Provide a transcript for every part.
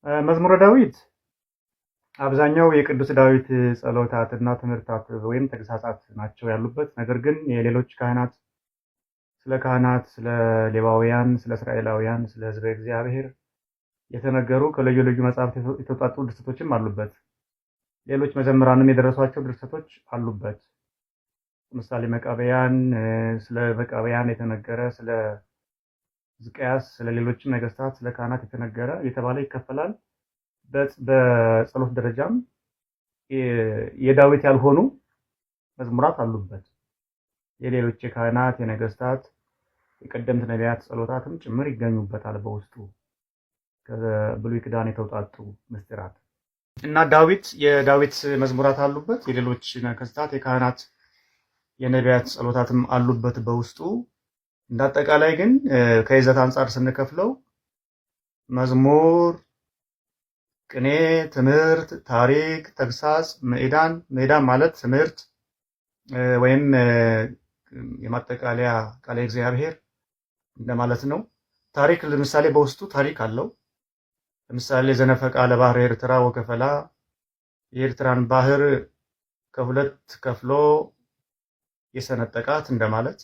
መዝሙረ ዳዊት አብዛኛው የቅዱስ ዳዊት ጸሎታትና ትምህርታት ወይም ተግሳጻት ናቸው ያሉበት። ነገር ግን የሌሎች ካህናት፣ ስለ ሌዋውያን፣ ስለ እስራኤላውያን፣ ስለ ሕዝበ እግዚአብሔር የተነገሩ ከልዩ ልዩ መጽሐፍት የተውጣጡ ድርሰቶችም አሉበት። ሌሎች መዘምራንም የደረሷቸው ድርሰቶች አሉበት። ለምሳሌ መቃብያን፣ ስለ መቃብያን የተነገረ፣ ስለ ሕዝቅያስ፣ ስለ ሌሎችም ነገስታት፣ ስለ ካህናት የተነገረ የተባለ ይከፈላል። በጸሎት ደረጃም የዳዊት ያልሆኑ መዝሙራት አሉበት። የሌሎች የካህናት፣ የነገስታት፣ የቀደምት ነቢያት ጸሎታትም ጭምር ይገኙበታል በውስጡ ከብሉይ ኪዳን የተውጣጡ ምስጢራት እና የዳዊት መዝሙራት አሉበት። የሌሎች ነገስታት፣ የካህናት፣ የነቢያት ጸሎታትም አሉበት በውስጡ። እንዳጠቃላይ ግን ከይዘት አንጻር ስንከፍለው መዝሙር፣ ቅኔ፣ ትምህርት፣ ታሪክ፣ ተግሳጽ፣ ምዕዳን ማለት ትምህርት ወይም የማጠቃለያ ቃለ እግዚአብሔር እንደማለት ነው። ታሪክ ለምሳሌ በውስጡ ታሪክ አለው። ለምሳሌ ዘነፈቃ ለባህር ኤርትራ ወከፈላ፣ የኤርትራን ባህር ከሁለት ከፍሎ የሰነጠቃት እንደማለት።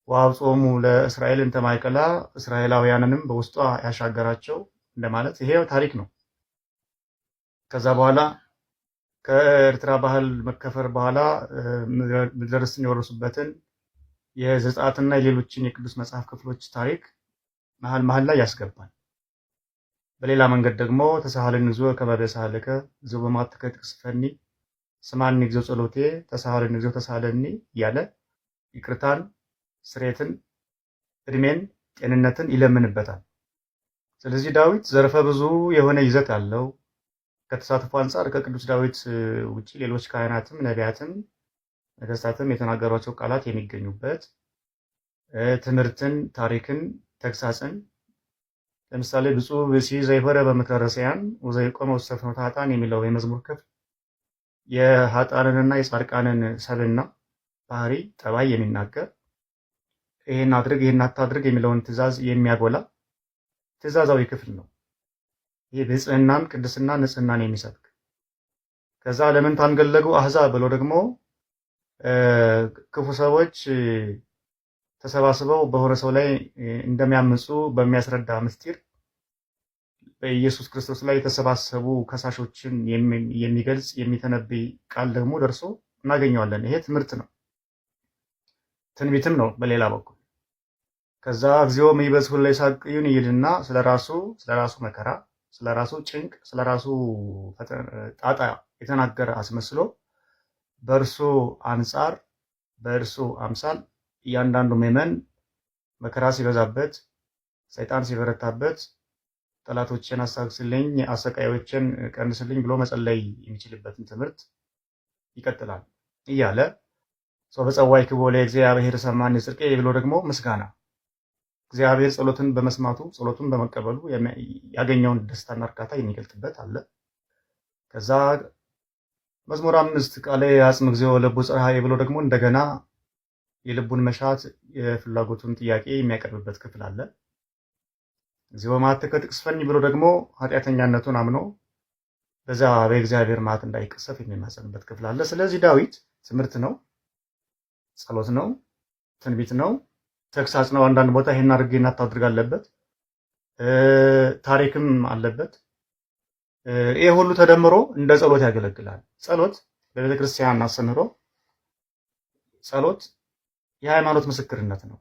ወአብጾሙ ለእስራኤል እንተ ማእከላ፣ እስራኤላውያንንም በውስጧ ያሻገራቸው እንደማለት። ይሄ ታሪክ ነው። ከዛ በኋላ ከኤርትራ ባህር መከፈር በኋላ ምድረ ርስትን የወረሱበትን የዘጸአትና የሌሎችን የቅዱስ መጽሐፍ ክፍሎች ታሪክ መሀል ላይ ያስገባል። በሌላ መንገድ ደግሞ ተሳሃለኒ እግዚኦ ከመ በሳህልከ እግዚኦ በመዓትከ ትቅሰፈኒ ስማኒ እግዚኦ ጸሎቴ ተሳሃለኒ እግዚኦ ተሳሃለኒ እያለ ይቅርታን፣ ስሬትን፣ እድሜን፣ ጤንነትን ይለምንበታል። ስለዚህ ዳዊት ዘርፈ ብዙ የሆነ ይዘት ያለው ከተሳትፎ አንጻር ከቅዱስ ዳዊት ውጪ ሌሎች ካህናትም ነቢያትም ነገስታትም የተናገሯቸው ቃላት የሚገኙበት ትምህርትን፣ ታሪክን፣ ተግሳጽን ለምሳሌ ብፁዕ ብእሲ ዘይፈረ በምክረ ረሲያን ወዘይቆመ ውስተ ፍኖተ ኃጥአን የሚለው የመዝሙር ክፍል የኃጥአንንና የጻድቃንን ሰብዕና፣ ባህሪ፣ ጠባይ የሚናገር ይሄን አድርግ ይሄን አታድርግ የሚለውን ትእዛዝ የሚያጎላ ትእዛዛዊ ክፍል ነው። ይሄ ብጽዕናን፣ ቅድስና፣ ንጽህናን የሚሰብክ ከዛ ለምን ታንገለጉ አሕዛብ ብሎ ደግሞ ክፉ ሰዎች ተሰባስበው በሆነ ሰው ላይ እንደሚያምፁ በሚያስረዳ ምስጢር በኢየሱስ ክርስቶስ ላይ የተሰባሰቡ ከሳሾችን የሚገልጽ የሚተነብይ ቃል ደግሞ ደርሶ እናገኘዋለን። ይሄ ትምህርት ነው፣ ትንቢትም ነው በሌላ በኩል። ከዛ እግዚኦ እምይበጽሑ ለይሳቅዩን ይልና ስለራሱ መከራ፣ ስለራሱ ጭንቅ፣ ስለራሱ ጣጣ የተናገረ አስመስሎ በእርሱ አንጻር በእርሱ አምሳል እያንዳንዱ ምዕመን መከራ ሲበዛበት፣ ሰይጣን ሲበረታበት ጠላቶችን አሳግስልኝ፣ አሰቃዮችን ቀንስልኝ ብሎ መጸለይ የሚችልበትን ትምህርት ይቀጥላል እያለ ሰው በጸዋዕክቦ ለእግዚአብሔር ሰማኒ ጽድቄ ብሎ ደግሞ ምስጋና እግዚአብሔር ጸሎትን በመስማቱ ጸሎቱን በመቀበሉ ያገኘውን ደስታና እርካታ የሚገልጥበት አለ። ከዛ መዝሙር 5 ቃለ አጽም እግዚኦ ለቡ ጽርሐየ ብሎ ደግሞ እንደገና የልቡን መሻት የፍላጎቱን ጥያቄ የሚያቀርብበት ክፍል አለ። እግዚኦ በመዓትከ ትቅሰፈኒ ብሎ ደግሞ ኃጢአተኛነቱን አምኖ በዛ በእግዚአብሔር መዓት እንዳይቀሰፍ የሚማጸንበት ክፍል አለ። ስለዚህ ዳዊት ትምህርት ነው፣ ጸሎት ነው፣ ትንቢት ነው፣ ተግሳጽ ነው። አንዳንድ ቦታ ይሄን አድርግ ይሄን አታድርግ አለበት፣ ታሪክም አለበት። ይሄ ሁሉ ተደምሮ እንደ ጸሎት ያገለግላል። ጸሎት በቤተ ክርስቲያን አስተምህሮ ጸሎት የሃይማኖት ምስክርነት ነው።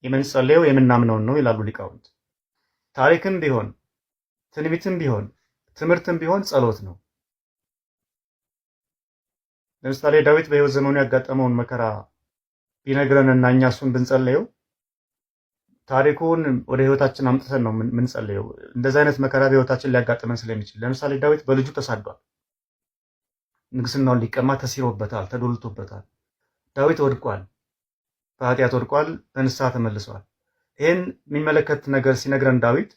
የምንጸልየው የምናምነውን ነው ይላሉ ሊቃውንት። ታሪክም ቢሆን ትንቢትም ቢሆን ትምህርትም ቢሆን ጸሎት ነው። ለምሳሌ ዳዊት በሕይወት ዘመኑ ያጋጠመውን መከራ ቢነግረንና እኛ እሱን ብንጸልየው ታሪኩን ወደ ሕይወታችን አምጥተን ነው የምንጸልየው። እንደዚህ አይነት መከራ በሕይወታችን ሊያጋጥመን ስለሚችል ለምሳሌ ዳዊት በልጁ ተሳዷል። ንግስናውን ሊቀማ ተሲሮበታል፣ ተዶልቶበታል። ዳዊት ወድቋል፣ በኃጢአት ወድቋል፣ በንስሐ ተመልሷል። ይህን የሚመለከት ነገር ሲነግረን ዳዊት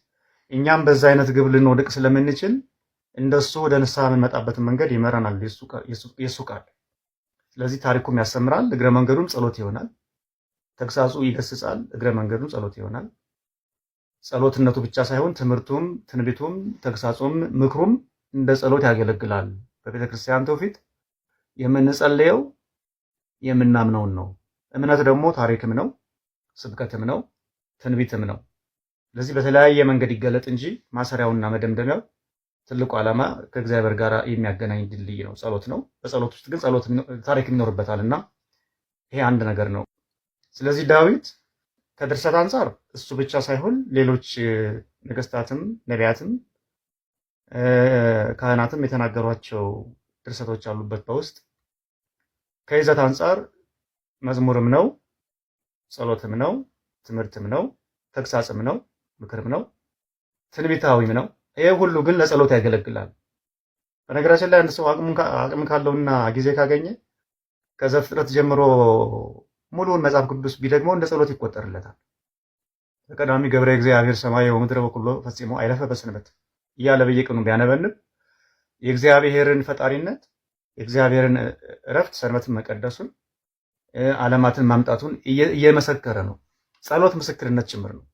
እኛም በዛ አይነት ግብ ልንወድቅ ስለምንችል እንደሱ ወደ ንስሐ የምንመጣበትን መንገድ ይመራናል የሱ ቃል። ስለዚህ ታሪኩም ያስተምራል፣ እግረ መንገዱም ጸሎት ይሆናል። ተግሳጹ ይገስጻል፣ እግረ መንገዱም ጸሎት ይሆናል። ጸሎትነቱ ብቻ ሳይሆን ትምህርቱም፣ ትንቢቱም፣ ተግሳጹም፣ ምክሩም እንደ ጸሎት ያገለግላል። በቤተ ክርስቲያን ትውፊት የምንጸልየው የምናምነውን ነው። እምነት ደግሞ ታሪክም ነው፣ ስብከትም ነው፣ ትንቢትም ነው። ስለዚህ በተለያየ መንገድ ይገለጥ እንጂ ማሰሪያውና መደምደሚያው ትልቁ ዓላማ ከእግዚአብሔር ጋር የሚያገናኝ ድልድይ ነው፣ ጸሎት ነው። በጸሎት ውስጥ ግን ታሪክ ይኖርበታል እና ይሄ አንድ ነገር ነው። ስለዚህ ዳዊት ከድርሰት አንጻር እሱ ብቻ ሳይሆን ሌሎች ነገስታትም ነቢያትም ካህናትም የተናገሯቸው ድርሰቶች አሉበት በውስጥ። ከይዘት አንጻር መዝሙርም ነው፣ ጸሎትም ነው፣ ትምህርትም ነው፣ ተግሳጽም ነው፣ ምክርም ነው፣ ትንቢታዊም ነው። ይሄ ሁሉ ግን ለጸሎት ያገለግላል። በነገራችን ላይ አንድ ሰው አቅም ካለውና ጊዜ ካገኘ ከዘፍጥረት ጀምሮ ሙሉውን መጽሐፍ ቅዱስ ቢደግመው እንደ ጸሎት ይቆጠርለታል። በቀዳሚ ገብረ እግዚአብሔር ሰማይ ወምድረ በኩሎ ፈጽሞ አይለፈ በሰንበት እያለ በየቀኑ ቢያነበንብ የእግዚአብሔርን ፈጣሪነት፣ የእግዚአብሔርን እረፍት፣ ሰንበትን መቀደሱን፣ ዓለማትን ማምጣቱን እየመሰከረ ነው። ጸሎት ምስክርነት ጭምር ነው።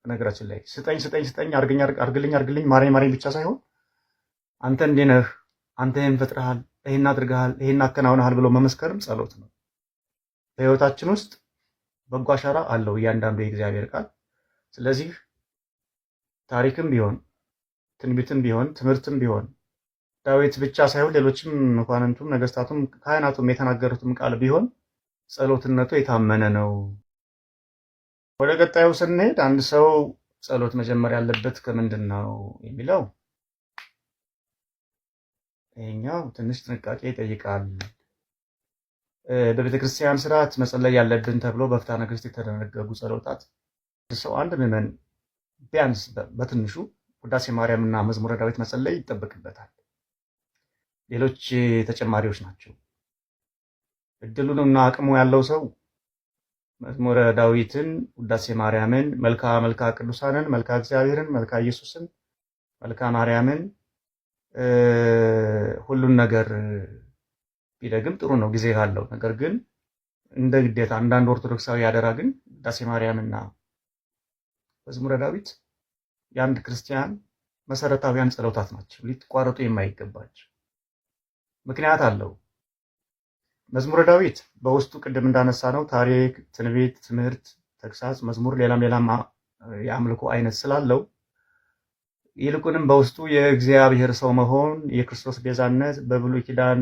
በነገራችን ላይ ስጠኝ ስጠኝ ስጠኝ፣ አርግልኝ አርግልኝ፣ ማረኝ ማረኝ ብቻ ሳይሆን አንተ እንዲህ ነህ፣ አንተ ይህን ፈጥረሃል፣ ይህን አድርገሃል፣ ይህን አከናውነሃል ብሎ መመስከርም ጸሎት ነው። በህይወታችን ውስጥ በጎ አሻራ አለው እያንዳንዱ የእግዚአብሔር ቃል። ስለዚህ ታሪክም ቢሆን ትንቢትም ቢሆን ትምህርትም ቢሆን ዳዊት ብቻ ሳይሆን ሌሎችም መኳንንቱም ነገስታቱም ካህናቱም የተናገሩትም ቃል ቢሆን ጸሎትነቱ የታመነ ነው። ወደ ቀጣዩ ስንሄድ አንድ ሰው ጸሎት መጀመር ያለበት ከምንድን ነው የሚለው ይሄኛው ትንሽ ጥንቃቄ ይጠይቃል። በቤተ ክርስቲያን ስርዓት መጸለይ ያለብን ተብሎ በፍትሐ ነገሥት የተደነገጉ ጸሎታት ሰው አንድ ምዕመን ቢያንስ በትንሹ ውዳሴ ማርያምና መዝሙረ ዳዊት መጸለይ ይጠበቅበታል። ሌሎች ተጨማሪዎች ናቸው። እድሉንና አቅሙ ያለው ሰው መዝሙረ ዳዊትን፣ ውዳሴ ማርያምን፣ መልካ ቅዱሳንን፣ መልካ እግዚአብሔርን፣ መልካ ኢየሱስን፣ መልካ ማርያምን ሁሉን ነገር ቢደግም ጥሩ ነው ጊዜ ካለው። ነገር ግን እንደ ግዴታ አንዳንድ ኦርቶዶክሳዊ ያደራ ግን ውዳሴ ማርያምና መዝሙረ ዳዊት የአንድ ክርስቲያን መሰረታዊያን ጸሎታት ናቸው፣ ሊቋረጡ የማይገባቸው። ምክንያት አለው። መዝሙረ ዳዊት በውስጡ ቅድም እንዳነሳ ነው ታሪክ፣ ትንቢት፣ ትምህርት፣ ተግሳጽ፣ መዝሙር፣ ሌላም የአምልኮ አይነት ስላለው ይልቁንም በውስጡ የእግዚአብሔር ሰው መሆን፣ የክርስቶስ ቤዛነት፣ በብሉይ ኪዳን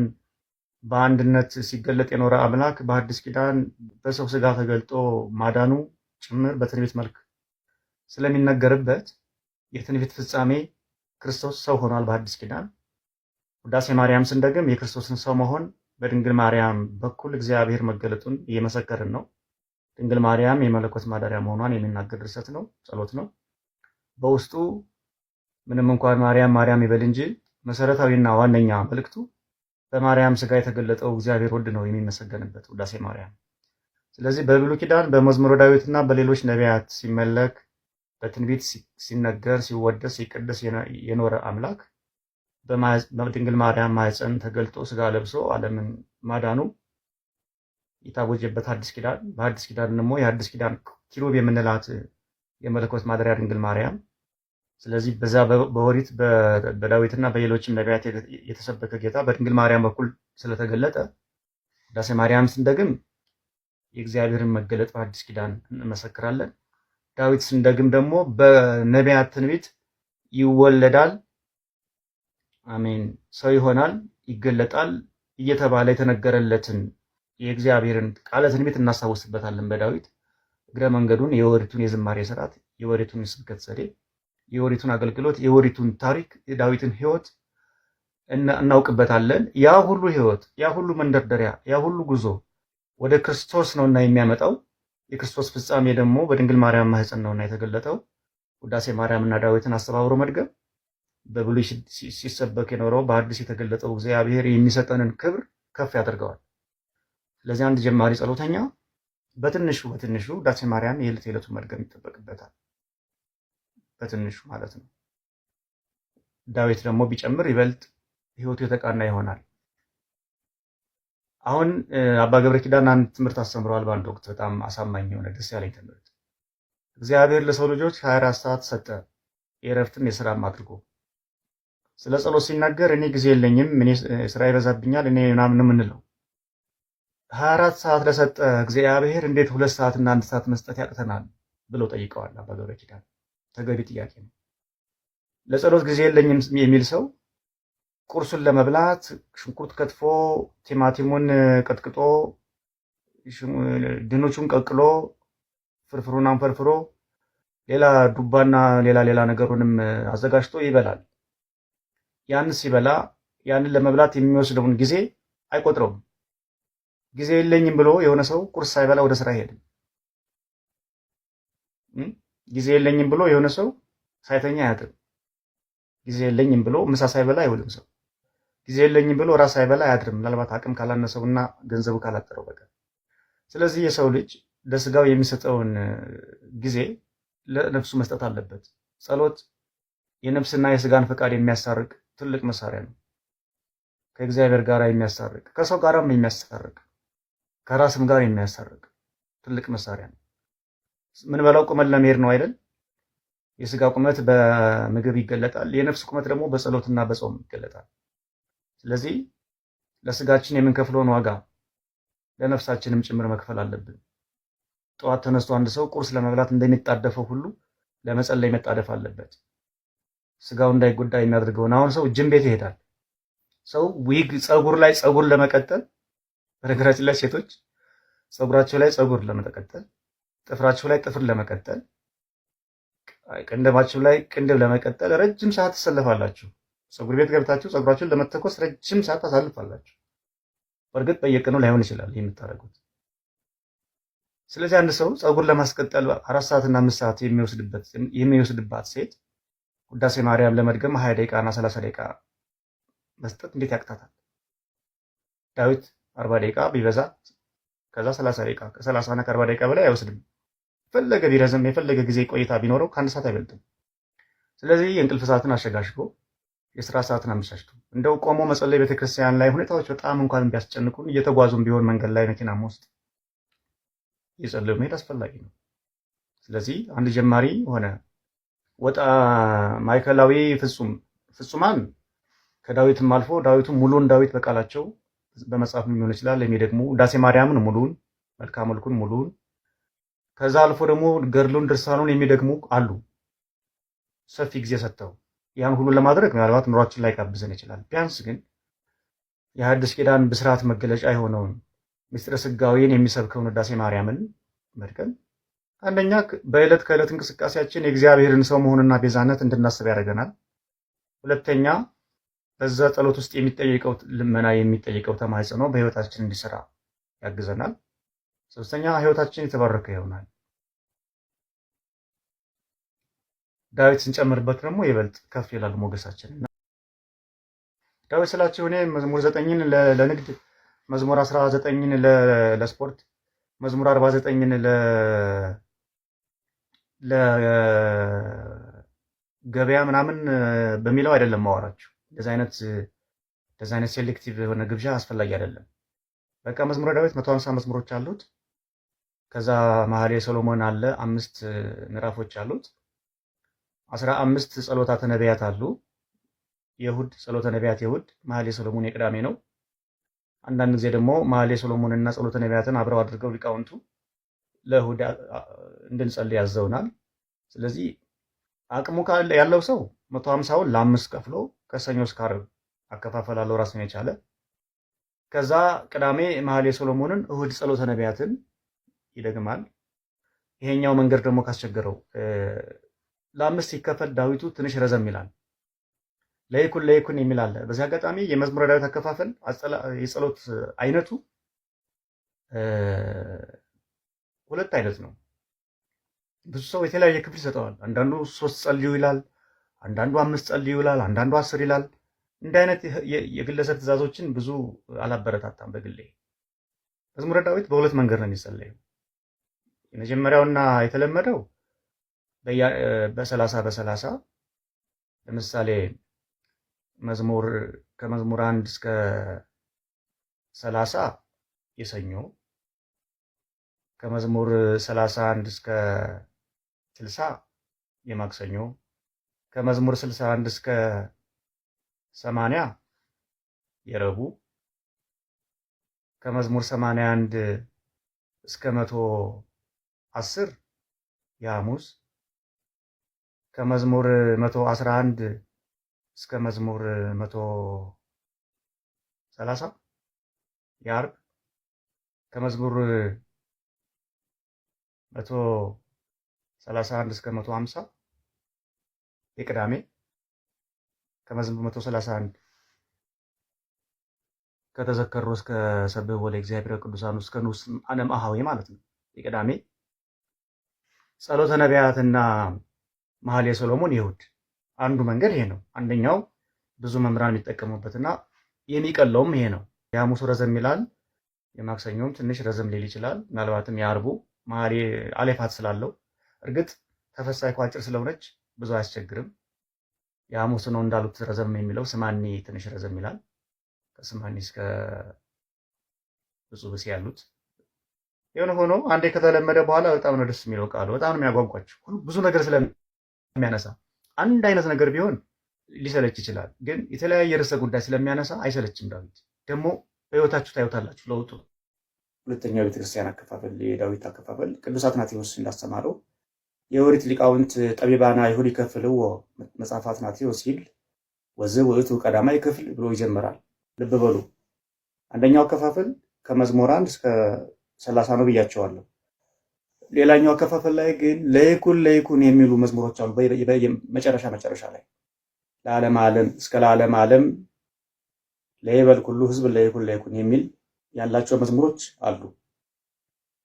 በአንድነት ሲገለጥ የኖረ አምላክ በአዲስ ኪዳን በሰው ስጋ ተገልጦ ማዳኑ ጭምር በትንቢት መልክ ስለሚነገርበት የትንቢት ፍጻሜ ክርስቶስ ሰው ሆኗል በአዲስ ኪዳን። ውዳሴ ማርያም ስንደግም የክርስቶስን ሰው መሆን በድንግል ማርያም በኩል እግዚአብሔር መገለጡን እየመሰከርን ነው። ድንግል ማርያም የመለኮት ማደሪያ መሆኗን የሚናገር ድርሰት ነው፣ ጸሎት ነው። በውስጡ ምንም እንኳን ማርያም ይበል እንጂ መሰረታዊና ዋነኛ መልእክቱ በማርያም ስጋ የተገለጠው እግዚአብሔር ወልድ ነው የሚመሰገንበት ውዳሴ ማርያም። ስለዚህ በብሉይ ኪዳን በመዝሙረ ዳዊትና በሌሎች ነቢያት ሲመለክ፣ በትንቢት ሲነገር፣ ሲወደስ፣ ሲቀደስ የኖረ አምላክ በድንግል ማርያም ማህፀን ተገልጦ ስጋ ለብሶ ዓለምን ማዳኑ የታወጀበት አዲስ ኪዳን። በአዲስ ኪዳን ደግሞ የአዲስ ኪዳን ኪሩብ የምንላት የመለኮት ማደሪያ ድንግል ማርያም። ስለዚህ በዛ በኦሪት በዳዊትና በሌሎችም ነቢያት የተሰበከ ጌታ በድንግል ማርያም በኩል ስለተገለጠ ውዳሴ ማርያም ስንደግም የእግዚአብሔርን መገለጥ በአዲስ ኪዳን እንመሰክራለን። ዳዊት ስንደግም ደግሞ በነቢያት ትንቢት ይወለዳል፣ አሜን፣ ሰው ይሆናል፣ ይገለጣል እየተባለ የተነገረለትን የእግዚአብሔርን ቃለ ትንቢት እናስታውስበታለን። በዳዊት እግረ መንገዱን የኦሪቱን የዝማሬ ስርዓት፣ የኦሪቱን የስብከት ዘዴ፣ የኦሪቱን አገልግሎት፣ የኦሪቱን ታሪክ፣ የዳዊትን ሕይወት እናውቅበታለን። ያ ሁሉ ሕይወት፣ ያ ሁሉ መንደርደሪያ፣ ያ ሁሉ ጉዞ ወደ ክርስቶስ ነውና የሚያመጣው የክርስቶስ ፍጻሜ ደግሞ በድንግል ማርያም ማህፀን ነውና የተገለጠው። ውዳሴ ማርያምና ዳዊትን አስተባብሮ መድገም በብሉይ ሲሰበክ የኖረው በአዲስ የተገለጠው እግዚአብሔር የሚሰጠንን ክብር ከፍ ያደርገዋል። ስለዚህ አንድ ጀማሪ ጸሎተኛ በትንሹ ውዳሴ ማርያም የዕለቱን መድገም ይጠበቅበታል። በትንሹ ማለት ነው። ዳዊት ደግሞ ቢጨምር ይበልጥ ህይወቱ የተቃና ይሆናል። አሁን አባ ገብረ ኪዳን አንድ ትምህርት አስተምረዋል በአንድ ወቅት፣ በጣም አሳማኝ የሆነ ደስ ያለኝ ትምህርት። እግዚአብሔር ለሰው ልጆች 24 ሰዓት ሰጠ፣ የእረፍትን የሥራም አድርጎ። ስለ ጸሎት ሲናገር እኔ ጊዜ የለኝም፣ እኔ ስራ ይበዛብኛል፣ እኔ ምናምን የምንለው 24 ሰዓት ለሰጠ እግዚአብሔር እንዴት 2 ሰዓትና 1 ሰዓት መስጠት ያቅተናል ብለው ጠይቀዋል አባ ገብረ ኪዳን። ተገቢ ጥያቄ ነው። ለጸሎት ጊዜ የለኝም የሚል ሰው ቁርሱን ለመብላት ሽንኩርት ከትፎ ቲማቲሙን ቀጥቅጦ ድንቹን ቀቅሎ ፍርፍሩን አንፈርፍሮ ሌላ ዱባና ሌላ ነገሩንም አዘጋጅቶ ይበላል። ያን ሲበላ ያንን ለመብላት የሚወስደውን ጊዜ አይቆጥረውም። ጊዜ የለኝም ብሎ የሆነ ሰው ቁርስ ሳይበላ ወደ ስራ አይሄድም። ጊዜ የለኝም ብሎ የሆነ ሰው ሳይተኛ አያድርም። ጊዜ የለኝም ብሎ ምሳ ሳይበላ አይውልም። ሰው ጊዜ የለኝም ብሎ ራስ ሳይበላ አያድርም፣ ምናልባት አቅም ካላነሰውና ገንዘቡ ካላጠረው በቀር። ስለዚህ የሰው ልጅ ለስጋው የሚሰጠውን ጊዜ ለነፍሱ መስጠት አለበት። ጸሎት የነፍስና የስጋን ፈቃድ የሚያሳርቅ ትልቅ መሳሪያ ነው። ከእግዚአብሔር ጋር የሚያሳርቅ፣ ከሰው ጋርም የሚያሳርቅ፣ ከራስም ጋር የሚያሳርቅ ትልቅ መሳሪያ ነው። ምን በላው ቁመት ለመሄድ ነው አይደል? የስጋ ቁመት በምግብ ይገለጣል። የነፍስ ቁመት ደግሞ በጸሎትና በጾም ይገለጣል። ስለዚህ ለስጋችን የምንከፍለውን ዋጋ ለነፍሳችንም ጭምር መክፈል አለብን። ጠዋት ተነስቶ አንድ ሰው ቁርስ ለመብላት እንደሚጣደፈው ሁሉ ለመጸለይ መጣደፍ አለበት። ስጋው እንዳይጎዳ የሚያደርገውን አሁን ሰው ጅም ቤት ይሄዳል። ሰው ዊግ ጸጉር ላይ ጸጉር ለመቀጠል፣ በነገራችን ላይ ሴቶች ጸጉራቸው ላይ ጸጉር ለመቀጠል፣ ጥፍራቸው ላይ ጥፍር ለመቀጠል፣ ቅንድባችሁ ላይ ቅንድብ ለመቀጠል ረጅም ሰዓት ትሰለፋላችሁ። ጸጉር ቤት ገብታችሁ ጸጉራችሁን ለመተኮስ ረጅም ሰዓት ታሳልፋላችሁ። በእርግጥ በየቀኑ ላይሆን ይችላል የምታደርጉት። ስለዚህ አንድ ሰው ጸጉር ለማስቀጠል 4 ሰዓትና 5 ሰዓት የሚወስድባት ሴት ውዳሴ ማርያም ለመድገም 20 ደቂቃና 30 ደቂቃ መስጠት እንዴት ያቅታታል? ዳዊት 40 ደቂቃ ቢበዛ ከዛ 30 ደቂቃ ከ30 እና ከ40 ደቂቃ በላይ አይወስድም። የፈለገ ቢረዝም የፈለገ ጊዜ ቆይታ ቢኖረው ከአንድ ሰዓት አይበልጥም። ስለዚህ የእንቅልፍ ሰዓትን አሸጋሽጎ የስራ ሰዓትን አመቻችቶ እንደው ቆሞ መጸለይ ቤተክርስቲያን ላይ ሁኔታዎች በጣም እንኳን ቢያስጨንቁን እየተጓዙም ቢሆን መንገድ ላይ መኪናም ውስጥ እየጸለዩ መሄድ አስፈላጊ ነው። ስለዚህ አንድ ጀማሪ ሆነ ወጣ ማዕከላዊ ፍጹማን ከዳዊትም አልፎ ዳዊቱ ሙሉን ዳዊት በቃላቸው በመጽሐፍ ሊሆን ይችላል የሚደግሙ ውዳሴ ማርያምን ሙሉን መልክአ መልኩን ሙሉን ከዛ አልፎ ደግሞ ገድሉን ድርሳኑን የሚደግሙ አሉ። ሰፊ ጊዜ ሰጥተው ያን ሁሉ ለማድረግ ምናልባት ኑሯችን ላይ ጋብዘን ይችላል። ቢያንስ ግን የሐዲስ ኪዳን ብስራት መገለጫ የሆነውን ምስጢረ ሥጋዌን የሚሰብከውን ውዳሴ ማርያምን መድገም አንደኛ በዕለት ከዕለት እንቅስቃሴያችን የእግዚአብሔርን ሰው መሆንና ቤዛነት እንድናስብ ያደርገናል። ሁለተኛ በዛ ጸሎት ውስጥ የሚጠየቀው ልመና የሚጠየቀው ተማጽኖ በህይወታችን እንዲሰራ ያግዘናል። ሶስተኛ ህይወታችን የተባረከ ይሆናል። ዳዊት ስንጨምርበት ደግሞ ይበልጥ ከፍ ይላል ሞገሳችን። ዳዊት ስላችሁ እኔ መዝሙር 9ን ለንግድ፣ መዝሙር 19ን ለስፖርት፣ መዝሙር 49ን ለገበያ ምናምን በሚለው አይደለም ማወራችሁ። እንደዚህ አይነት ሴሌክቲቭ የሆነ ግብዣ አስፈላጊ አይደለም። በቃ መዝሙረ ዳዊት 150 መዝሙሮች አሉት። ከዛ መኃልየ ሰሎሞን አለ 5 ምዕራፎች አሉት። 15 ጸሎታተ ነቢያት አሉ። የእሑድ ጸሎተ ነቢያት የእሑድ፣ መኃልየ ሰሎሞን የቅዳሜ ነው። አንዳንድ ጊዜ ደግሞ መኃልየ ሰሎሞንና ጸሎተ ነቢያትን አብረው አድርገው ሊቃውንቱ ለእሑድ እንድንጸልይ ያዘውናል። ስለዚህ አቅሙ ያለው ሰው 150ውን ለ5 ከፍሎ ከሰኞ እስከ ዓርብ አከፋፈላለው ራሱን የቻለ። ከዛ ቅዳሜ መኃልየ ሰሎሞንን፣ እሑድ ጸሎተ ነቢያትን ይደግማል። ይሄኛው መንገድ ደግሞ ካስቸገረው ለ5 ሲከፈል ዳዊቱ ትንሽ ረዘም ይላል። ለይኩን የሚል አለ። በዚህ አጋጣሚ የመዝሙረ ዳዊት አከፋፈል የጸሎት አይነቱ 2 አይነት ነው። ብዙ ሰው የተለያየ ክፍል ይሰጠዋል። አንዳንዱ 3 ጸልዩ ይላል፣ አንዳንዱ 5 ጸልዩ ይላል፣ አንዳንዱ 10 ይላል። እንዲህ አይነት የግለሰብ ትእዛዞችን ብዙ አላበረታታም በግሌ። መዝሙረ ዳዊት በ2 መንገድ ነው የሚጸለየው። የመጀመሪያውና የተለመደው በ30 ለምሳሌ ከመዝሙር 1 እስከ 30 የሰኞ፣ ከመዝሙር 31 እስከ 60 የማክሰኞ፣ ከመዝሙር 61 እስከ 80 የረቡዕ፣ ከመዝሙር 81 እስከ 110 የሐሙስ፣ ከመዝሙር 111 እስከ መዝሙር 130 የዓርብ፣ ከመዝሙር 131 እስከ 150 የቅዳሜ፣ ከመዝሙር 131 ከተዘከሩ እስከ ሰብህ ወለ እግዚአብሔር ቅዱሳኑ እስከ ንዑስ አነምአሃዊ ማለት ነው የቅዳሜ። ጸሎተ ነቢያትና መኃልየ ሰሎሞን የእሑድ። አንዱ መንገድ ይሄ ነው። አንደኛው ብዙ መምህራን የሚጠቀሙበትና የሚቀለውም ይሄ ነው። የሐሙሱ ረዘም ይላል፣ የማክሰኞም ትንሽ ረዘም ሊል ይችላል። ምናልባትም የዓርቡ አሌፋት ስላለው እርግጥ ተፈሳይ አጭር ስለሆነች ብዙ አያስቸግርም። የሐሙስ ነው እንዳሉት ረዘም የሚለው። ስማኒ ትንሽ ረዘም ይላል። ከስማኒ እስከ ብፁዕ ብእሲ ያሉት። የሆነ ሆኖ አንዴ ከተለመደ በኋላ በጣም ነው ደስ የሚለው ቃሉ። በጣም ነው የሚያጓጓችሁ። ብዙ ነገር ስለሚያነሳ አንድ አይነት ነገር ቢሆን ሊሰለች ይችላል። ግን የተለያየ ርዕሰ ጉዳይ ስለሚያነሳ አይሰለችም። ዳዊት ደግሞ በሕይወታችሁ ታዩታላችሁ ለውጡ። ሁለተኛው ቤተክርስቲያን አከፋፈል የዳዊት አከፋፈል ቅዱስ አትናቴዎስ እንዳስተማረው የኦሪት ሊቃውንት ጠቢባን አይሁድ ይከፍልዎ መጽሐፈ አትናቴዎስ ሲል ወዝ ውእቱ ቀዳማይ ክፍል ብሎ ይጀምራል። ልብ በሉ። አንደኛው አከፋፈል ከመዝሙር 1 እስከ 30 ነው ብያቸዋለሁ። ሌላኛው አከፋፈል ላይ ግን ለይኩን የሚሉ መዝሙሮች አሉ። መጨረሻ ላይ ለዓለም ዓለም እስከ ለዓለም ዓለም ለይበል ሁሉ ህዝብ ለይኩን የሚል ያላቸው መዝሙሮች አሉ።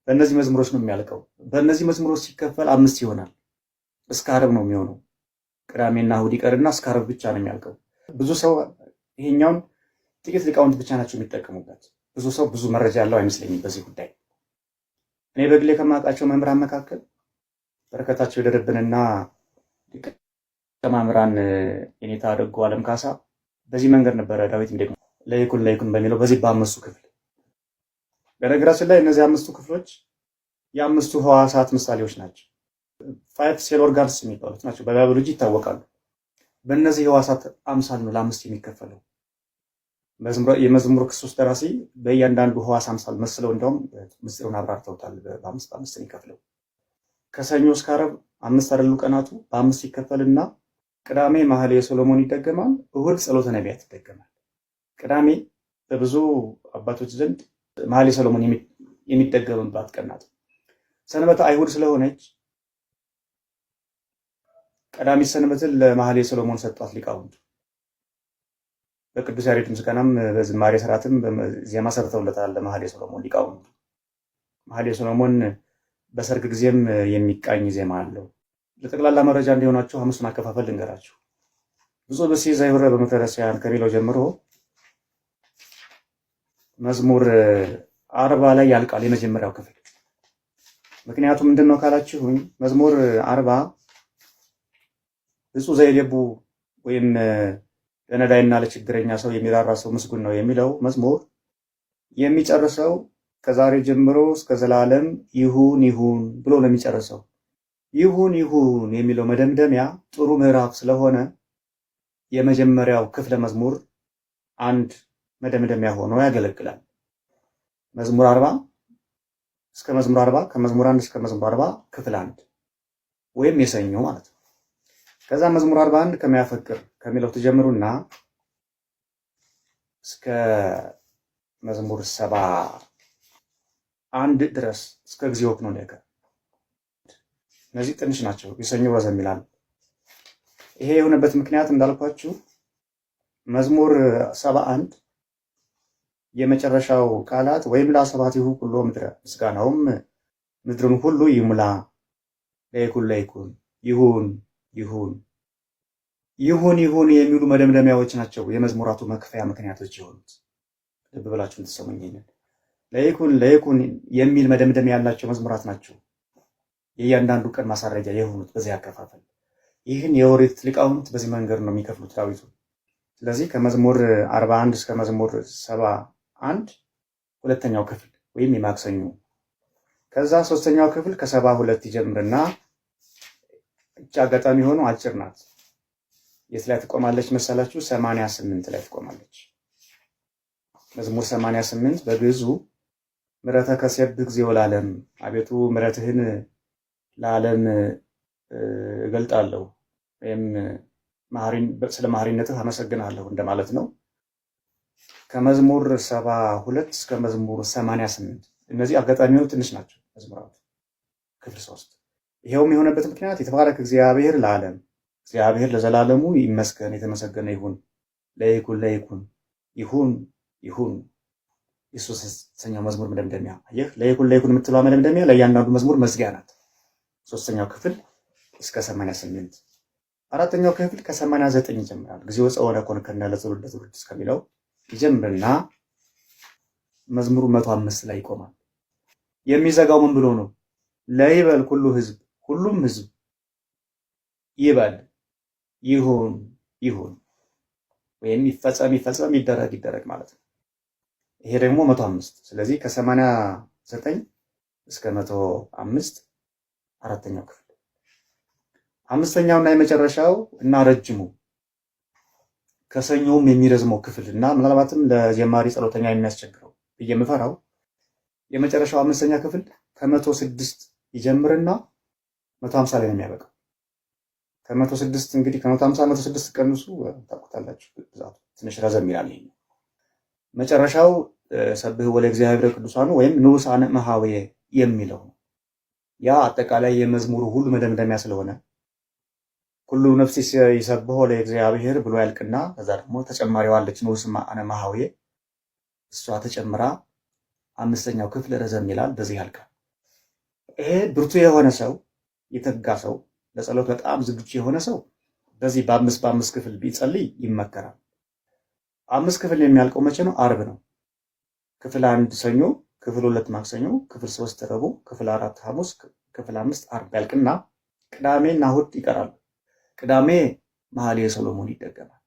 በእነዚህ መዝሙሮች ነው የሚያልቀው። በእነዚህ መዝሙሮች ሲከፈል 5 ይሆናል። እስከ ዓርብ ነው የሚሆነው። ቅዳሜና እሑድ ይቀርና እስከ ዓርብ ብቻ ነው የሚያልቀው። ብዙ ሰው ይሄኛውን ጥቂት ሊቃውንት ብቻ ናቸው የሚጠቀሙበት። ብዙ ሰው ብዙ መረጃ ያለው አይመስለኝም በዚህ ጉዳይ። እኔ በግሌ ከማውቃቸው መምህራን መካከል በረከታቸው ይደርብንና ከመምህራን የኔታ ደጉ ዓለም ካሳ በዚህ መንገድ ነበረ ዳዊት የሚደግመው ለይኩን በሚለው በዚህ በ5ቱ ክፍል። በነገራችን ላይ እነዚህ 5ቱ ክፍሎች የ5ቱ ሕዋሳት ምሳሌዎች ናቸው። 5 ሴል ኦርጋንስ የሚባሉት ናቸው። በባዮሎጂ ይታወቃሉ። በእነዚህ ሕዋሳት አምሳል ነው ለ5 የሚከፈለው። የመዝሙር ክርስቶስ ደራሲ በእያንዳንዱ ሕዋስ አምሳል መስለው እንደውም ምስጢሩን አብራርተውታል። በ5 ነው የሚከፍለው። ከሰኞ እስከ ዓርብ 5 አይደሉ ቀናቱ፣ በ5 ይከፈልና ቅዳሜ መኃልየ ሰሎሞን ይደገማል። እሑድ ጸሎተ ነቢያት ይደገማል። ቅዳሜ በብዙ አባቶች ዘንድ መኃልየ ሰሎሞን የሚደገምባት ቀን ናት። ሰንበተ አይሁድ ስለሆነች ቀዳሚት ሰንበትን ለመኃልየ ሰሎሞን ሰጧት ሊቃውንቱ። በቅዱስ ያሬድ ምስጋናም በዝማሬ ስርዓትም ዜማ ሰርተውለታል ለመኃልየ ሰሎሞን ሊቃውንቱ። መኃልየ ሰሎሞን በሰርግ ጊዜም የሚቃኝ ዜማ አለው። ለጠቅላላ መረጃ እንዲሆናችሁ 5ቱን አከፋፈል ልንገራችሁ። ብፁዕ ብእሲ ዘይሁረ በምክረ ረሲዓን ከሚለው ጀምሮ መዝሙር 40 ላይ ያልቃል የመጀመሪያው ክፍል። ምክንያቱም ምንድነው ካላችሁኝ መዝሙር 40 ብፁዕ ዘይሌቡ ወይም ለነዳይና ለችግረኛ ሰው የሚራራ ሰው ምስጉን ነው የሚለው መዝሙር የሚጨርሰው ከዛሬ ጀምሮ እስከ ዘላለም ይሁን ብሎ ነው የሚጨርሰው። ይሁን የሚለው መደምደሚያ ጥሩ ምዕራፍ ስለሆነ የመጀመሪያው ክፍለ መዝሙር አንድ መደምደሚያ ሆኖ ያገለግላል። መዝሙር 40 እስከ መዝሙር 40 ከመዝሙር 1 እስከ መዝሙር 40 ክፍል 1 ወይም የሰኞ ማለት ነው። ከዛ መዝሙር 41 ከሚያፈቅር ከሚለው ተጀምሩና እስከ መዝሙር 71 ድረስ እስከ እግዚኦክ ነው እንደከ እነዚህ ትንሽ ናቸው። የሰኞ ረዘም ይላል። ይሄ የሆነበት ምክንያት እንዳልኳችሁ መዝሙር 71 የመጨረሻው ቃላት ወይም ለሰባቲሁ ሁሉ ምድረ ምስጋናውም ምድሩን ሁሉ ይሙላ ለይኩን ይሁን የሚሉ መደምደሚያዎች ናቸው የመዝሙራቱ መክፈያ ምክንያቶች የሆኑት። ልብ ብላችሁ እንድትሰሙኝ። ለይኩን የሚል መደምደሚያ ያላቸው መዝሙራት ናቸው የእያንዳንዱ ቀን ማሳረጊያ የሆኑት በዚህ አከፋፈል። ይህን የኦሪት ሊቃውንት በዚህ መንገድ ነው የሚከፍሉት ዳዊቱ። ስለዚህ ከመዝሙር 41 እስከ መዝሙር 71 ሁለተኛው ክፍል ወይም የማክሰኞ፣ ከዛ ሶስተኛው ክፍል ከ72 ይጀምርና እቺ አጋጣሚ ሆኖ አጭር ናት። የት ላይ ትቆማለች መሰላችሁ? 88 ላይ ትቆማለች። መዝሙር 88 በግዕዙ ምሕረተከ ሴብሕ እግዚኦ ለዓለም፣ አቤቱ ምሕረትህን ለዓለም እገልጣለሁ ወይም ስለ መሐሪነትህ አመሰግናለሁ እንደማለት ነው። ከመዝሙር 72 እስከ መዝሙር 88 እነዚህ አጋጣሚዎች ትንሽ ናቸው መዝሙራት ክፍል 3። ይሄውም የሆነበት ምክንያት የተባረከ እግዚአብሔር ለዓለም፣ እግዚአብሔር ለዘላለሙ ይመስገን የተመሰገነ ይሁን፣ ለይኩን ለይኩን ይሁን ይሁን የሶስተኛው መዝሙር መደምደሚያ። አየህ፣ ለይኩን ለይኩን የምትለዋ መደምደሚያ ለእያንዳንዱ መዝሙር መዝጊያ ናት። ሶስተኛው ክፍል እስከ 88። አራተኛው ክፍል ከ89 ይጀምራል። እግዚኦ ጸወነ ኮንከነ ለትውልደ ትውልድ እስከሚለው ይጀምርና መዝሙሩ 105 ላይ ይቆማል። የሚዘጋው ምን ብሎ ነው? ለይበል ኩሉ ህዝብ፣ ሁሉም ህዝብ ይበል፣ ይሁን ይሁን፣ ወይም ይፈጸም ይፈጸም፣ ይደረግ ይደረግ ማለት ነው። ይሄ ደግሞ 105። ስለዚህ ከ89 እስከ 105 አራተኛው ክፍል። አምስተኛውና የመጨረሻው እና ረጅሙ ከሰኞውም የሚረዝመው ክፍል እና ምናልባትም ለጀማሪ ጸሎተኛ የሚያስቸግረው ብዬ የምፈራው የመጨረሻው አምስተኛ ክፍል ከ106 ይጀምርና 150 ላይ ነው የሚያበቃው። ከ106 እንግዲህ ከ150 106 ቀንሱ ታውቁታላችሁ፣ ብዛቱ ትንሽ ረዘም ይላል። ይሄ መጨረሻው ሰብህ ወለ እግዚአብሔር ቅዱሳኑ ወይም ንዑሳነ መኃውየ የሚለው ነው። ያ አጠቃላይ የመዝሙሩ ሁሉ መደምደሚያ ስለሆነ ሁሉ ነፍስ ይሰብሖ ለእግዚአብሔር ብሎ ያልቅና ከዛ ደግሞ ተጨማሪዋ አለች ንዑሳነ መኃውየ፣ እሷ ተጨምራ አምስተኛው ክፍል ረዘም ይላል። በዚህ ያልቃል። ይሄ ብርቱ የሆነ ሰው የተጋ ሰው ለጸሎት በጣም ዝግጁ የሆነ ሰው በዚህ በአምስት ክፍል ቢጸልይ ይመከራል። 5 ክፍል የሚያልቀው መቼ ነው? አርብ ነው። ክፍል 1 ሰኞ፣ ክፍል 2 ማክሰኞ፣ ክፍል 3 ረቡዕ፣ ክፍል 4 ሐሙስ፣ ክፍል 5 አርብ ያልቅና ቅዳሜና እሑድ ይቀራሉ። ቅዳሜ መኃልየ ሰሎሞን ይደገማል።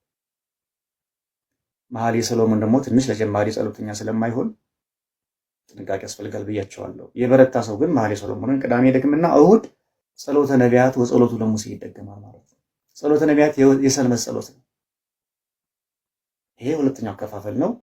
መኃልየ ሰሎሞን ደግሞ ትንሽ ለጀማሪ ጸሎተኛ ስለማይሆን ጥንቃቄ ያስፈልጋል ብያቸዋለሁ። የበረታ ሰው ግን መኃልየ ሰሎሞንን ቅዳሜ ደግምና እሑድ ጸሎተ ነቢያት ወጸሎቱ ለሙሴ ይደገማል ማለት ነው። ጸሎተ ነቢያት የሰንበት ጸሎት ነው። ይሄ ሁለተኛው አከፋፈል ነው።